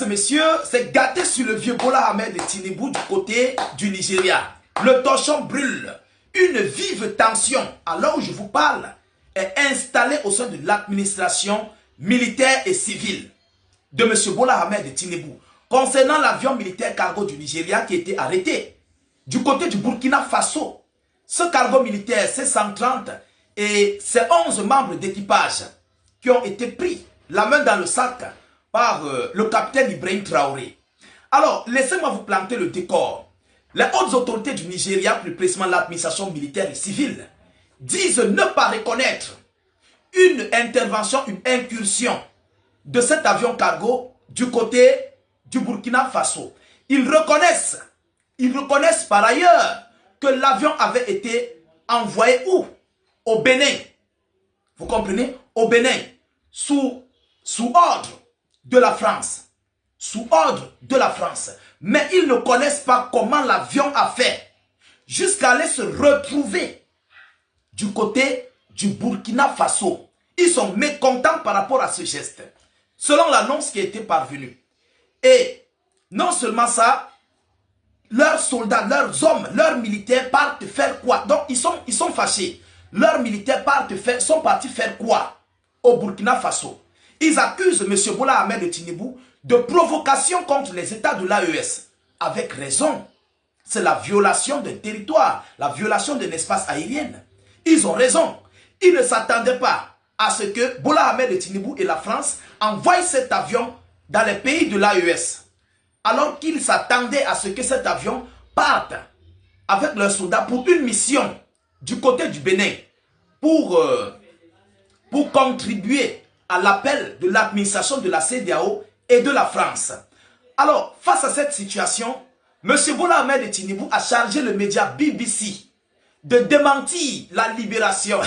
et messieurs, c'est gâté sur le vieux Bola Ahmed Tinubu du côté du Nigeria. Le torchon brûle. Une vive tension, à l'heure où je vous parle, est installée au sein de l'administration militaire et civile de M. Bola Ahmed Tinubu concernant l'avion militaire cargo du Nigeria qui a été arrêté. Du côté du Burkina Faso, ce cargo militaire C-130 et ses 11 membres d'équipage qui ont été pris la main dans le sac par le capitaine Ibrahim Traoré. Alors, laissez-moi vous planter le décor. Les hautes autorités du Nigeria, plus précisément l'administration militaire et civile, disent ne pas reconnaître une intervention, une incursion de cet avion cargo du côté du Burkina Faso. Ils reconnaissent par ailleurs que l'avion avait été envoyé où? Au Bénin. Vous comprenez? Au Bénin. Sous ordre de la France. Sous ordre de la France. Mais ils ne connaissent pas comment l'avion a fait jusqu'à aller se retrouver du côté du Burkina Faso. Ils sont mécontents par rapport à ce geste. Selon l'annonce qui a été parvenue. Et non seulement ça, leurs soldats, leurs hommes, leurs militaires partent faire quoi? Donc ils sont fâchés. Leurs militaires sont partis faire quoi au Burkina Faso? Ils accusent M. Bola Ahmed Tinubu de provocation contre les États de l'AES. Avec raison. C'est la violation d'un territoire, la violation d'un espace aérien. Ils ont raison. Ils ne s'attendaient pas à ce que Bola Ahmed Tinubu et la France envoient cet avion dans les pays de l'AES. Alors qu'ils s'attendaient à ce que cet avion parte avec leurs soldats pour une mission du côté du Bénin pour contribuer à l'appel de l'administration de la CEDEAO et de la France. Alors, face à cette situation, M. Bola Ahmed Tinubu a chargé le média BBC de démentir la libération,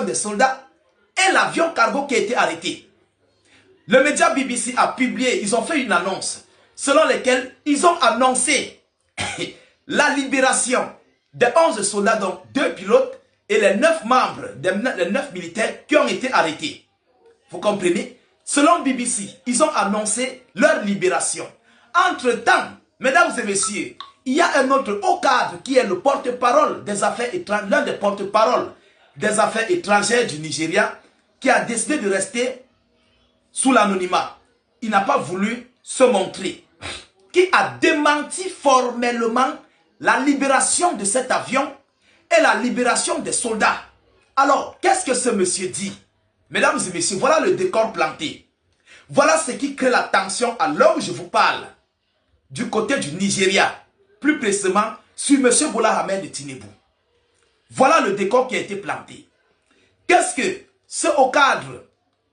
des soldats et l'avion cargo qui a été arrêté. Le média BBC a publié, ils ont fait une annonce selon laquelle ils ont annoncé la libération des 11 soldats, donc 2 pilotes et les 9 membres, les 9 militaires qui ont été arrêtés. Vous comprenez? Selon BBC, ils ont annoncé leur libération. Entre-temps, mesdames et messieurs, il y a un autre haut cadre qui est le porte-parole des affaires étrangères, l'un des porte-paroles des affaires étrangères du Nigeria, qui a décidé de rester sous l'anonymat. Il n'a pas voulu se montrer. Qui a démenti formellement la libération de cet avion et la libération des soldats. Alors, qu'est-ce que ce monsieur dit? Mesdames et messieurs, voilà le décor planté. Voilà ce qui crée la tension à l'heure où je vous parle. Du côté du Nigeria. Plus précisément, sur M. Bola Ahmed Tinubu. Voilà le décor qui a été planté. Qu'est-ce que ce haut cadre,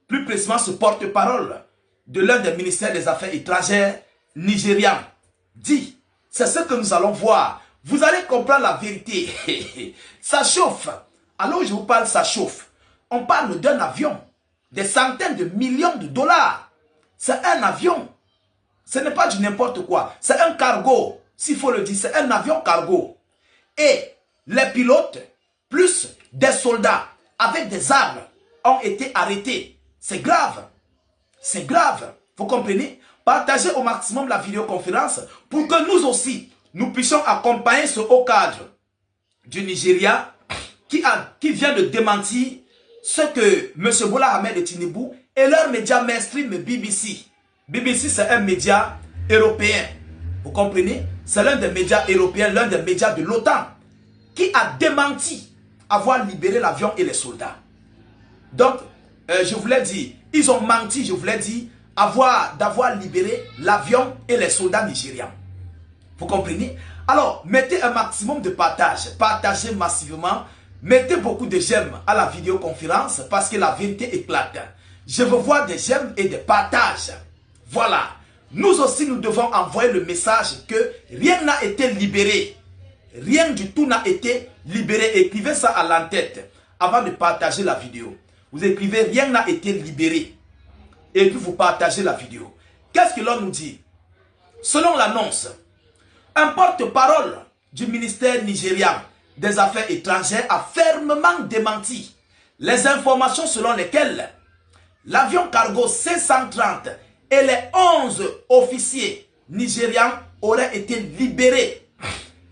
plus précisément ce porte-parole de l'un des ministères des Affaires étrangères nigérians, dit? C'est ce que nous allons voir. Vous allez comprendre la vérité. Ça chauffe. Alors je vous parle, ça chauffe. On parle d'un avion, des centaines de millions de dollars. C'est un avion. Ce n'est pas du n'importe quoi. C'est un cargo, s'il faut le dire. C'est un avion cargo. Et les pilotes, plus des soldats avec des armes, ont été arrêtés. C'est grave. C'est grave. Vous comprenez? Partagez au maximum la vidéoconférence pour que nous aussi, nous puissions accompagner ce haut cadre du Nigeria qui vient de démentir ce que M. Bola Ahmed Tinubu et leur média mainstream BBC. BBC, c'est un média européen. Vous comprenez? C'est l'un des médias européens, l'un des médias de l'OTAN qui a démenti avoir libéré l'avion et les soldats. Donc, je voulais dire, ils ont menti, je voulais dire, d'avoir libéré l'avion et les soldats nigérians. Vous comprenez? Alors, mettez un maximum de partage. Partagez massivement. Mettez beaucoup de j'aime à la vidéoconférence parce que la vérité éclate. Je veux voir des j'aime et des partages. Voilà. Nous aussi, nous devons envoyer le message que rien n'a été libéré. Rien du tout n'a été libéré. Écrivez ça à l'entête avant de partager la vidéo. Vous écrivez rien n'a été libéré. Et puis vous partagez la vidéo. Qu'est-ce que l'on nous dit? Selon l'annonce, un porte-parole du ministère nigérian des Affaires étrangères a fermement démenti les informations selon lesquelles l'avion cargo C-130 et les 11 officiers nigérians auraient été libérés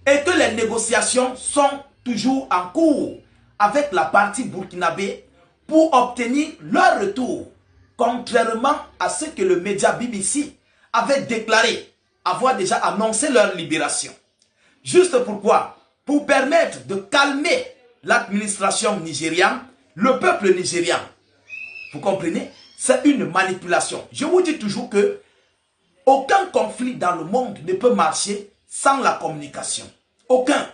et que les négociations sont toujours en cours avec la partie burkinabé pour obtenir leur retour, contrairement à ce que le média BBC avait déclaré avoir déjà annoncé leur libération. Juste pourquoi? Pour permettre de calmer l'administration nigériane, le peuple nigérian. Vous comprenez? C'est une manipulation. Je vous dis toujours que aucun conflit dans le monde ne peut marcher sans la communication. Aucun.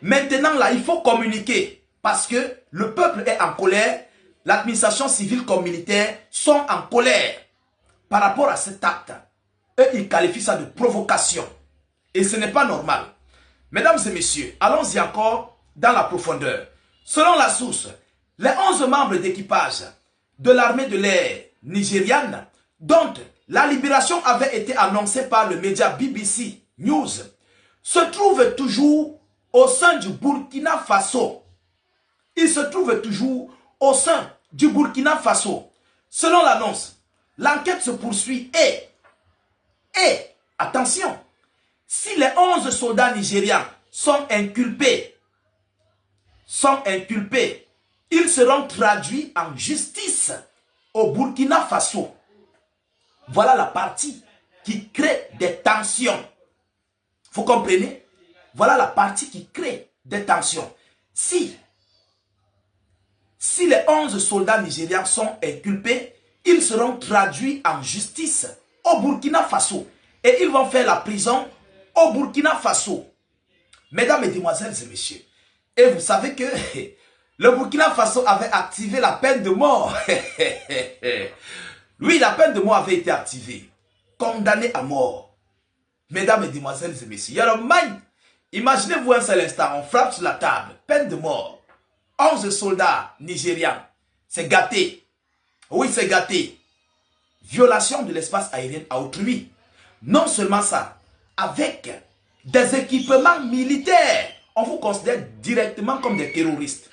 Maintenant, là, il faut communiquer parce que le peuple est en colère. L'administration civile comme militaire sont en colère par rapport à cet acte. Eux, ils qualifient ça de provocation. Et ce n'est pas normal. Mesdames et messieurs, allons-y encore dans la profondeur. Selon la source, les 11 membres d'équipage de l'armée de l'air nigériane, dont la libération avait été annoncée par le média BBC News, se trouvent toujours au sein du Burkina Faso. Ils se trouvent toujours au sein du Burkina Faso. Selon l'annonce, l'enquête se poursuit et, attention, si les 11 soldats nigérians sont inculpés, ils seront traduits en justice au Burkina Faso. Voilà la partie qui crée des tensions. Vous comprenez? Voilà la partie qui crée des tensions. Si les 11 soldats nigérians sont inculpés, ils seront traduits en justice au Burkina Faso. Et ils vont faire la prison au Burkina Faso. Mesdames, mesdemoiselles et messieurs. Et vous savez que le Burkina Faso avait activé la peine de mort. Oui, la peine de mort avait été activée. Condamné à mort. Mesdames, mesdemoiselles et messieurs. Yaromai, imaginez-vous un seul instant, on frappe sur la table. Peine de mort. 11 soldats nigérians. C'est gâté. Oui, c'est gâté. Violation de l'espace aérien à autrui. Non seulement ça, avec des équipements militaires, on vous considère directement comme des terroristes.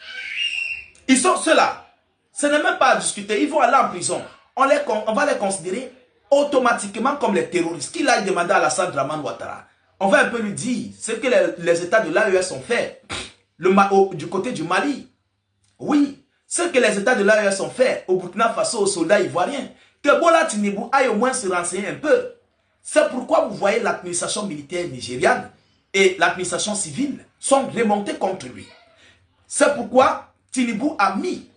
Ils sont ceux-là. Ce n'est même pas à discuter. Ils vont aller en prison. On va les considérer automatiquement comme les terroristes. Qu'il aille demander à Alassane Dramane Ouattara. On va un peu lui dire ce que les États de l'AES ont fait du côté du Mali. Oui, ce que les États de l'AES ont fait au Burkina Faso, aux soldats ivoiriens. Que Bola Tinubu aille au moins se renseigner un peu. C'est pourquoi vous voyez l'administration militaire nigériane et l'administration civile sont remontés contre lui. C'est pourquoi Tinubu a mis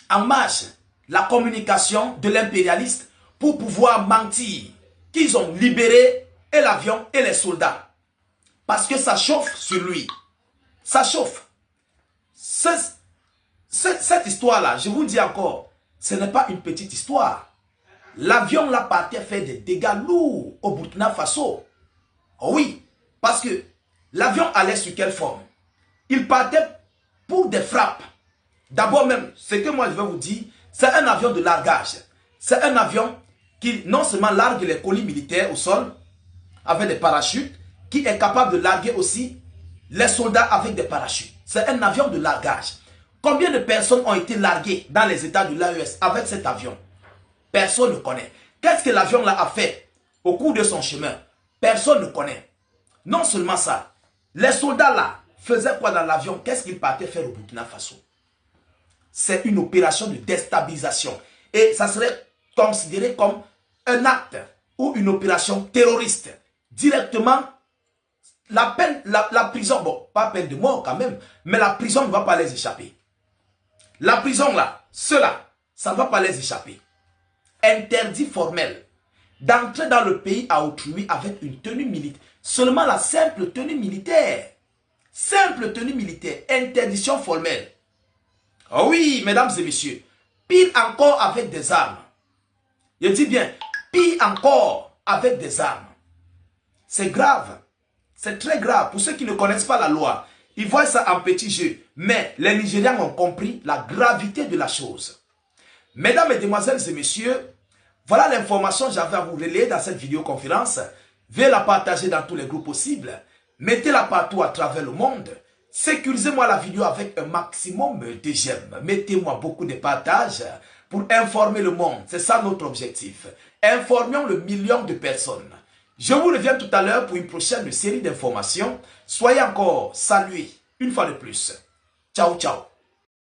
en marche la communication de l'impérialiste pour pouvoir mentir qu'ils ont libéré et l'avion et les soldats. Parce que ça chauffe sur lui. Ça chauffe. Cette histoire-là, je vous dis encore, ce n'est pas une petite histoire. L'avion là partait faire des dégâts lourds au Burkina Faso. Oh oui, parce que l'avion allait sur quelle forme? Il partait pour des frappes. D'abord même, ce que moi je vais vous dire, c'est un avion de largage. C'est un avion qui non seulement largue les colis militaires au sol, avec des parachutes, qui est capable de larguer aussi les soldats avec des parachutes. C'est un avion de largage. Combien de personnes ont été larguées dans les États de l'AES avec cet avion? Personne ne connaît. Qu'est-ce que l'avion là a fait au cours de son chemin? Personne ne connaît. Non seulement ça, les soldats là faisaient quoi dans l'avion? Qu'est-ce qu'ils partaient faire au Burkina Faso? C'est une opération de déstabilisation. Et ça serait considéré comme un acte ou une opération terroriste. Directement, la prison, bon, pas peine de mort quand même, mais la prison ne va pas les échapper. La prison là, cela, ça ne va pas les échapper. Interdit formel d'entrer dans le pays à autrui avec une tenue militaire. Seulement la simple tenue militaire. Simple tenue militaire. Interdiction formelle. Oh oui, mesdames et messieurs. Pire encore avec des armes. Je dis bien, pire encore avec des armes. C'est grave. C'est très grave. Pour ceux qui ne connaissent pas la loi, ils voient ça en petit jeu. Mais les Nigérians ont compris la gravité de la chose. Mesdames, mesdemoiselles et messieurs, voilà l'information que j'avais à vous relayer dans cette vidéoconférence. Veuillez la partager dans tous les groupes possibles. Mettez-la partout à travers le monde. Sécurisez-moi la vidéo avec un maximum de j'aime. Mettez-moi beaucoup de partages pour informer le monde. C'est ça notre objectif. Informions le million de personnes. Je vous reviens tout à l'heure pour une prochaine série d'informations. Soyez encore salués une fois de plus. Ciao, ciao.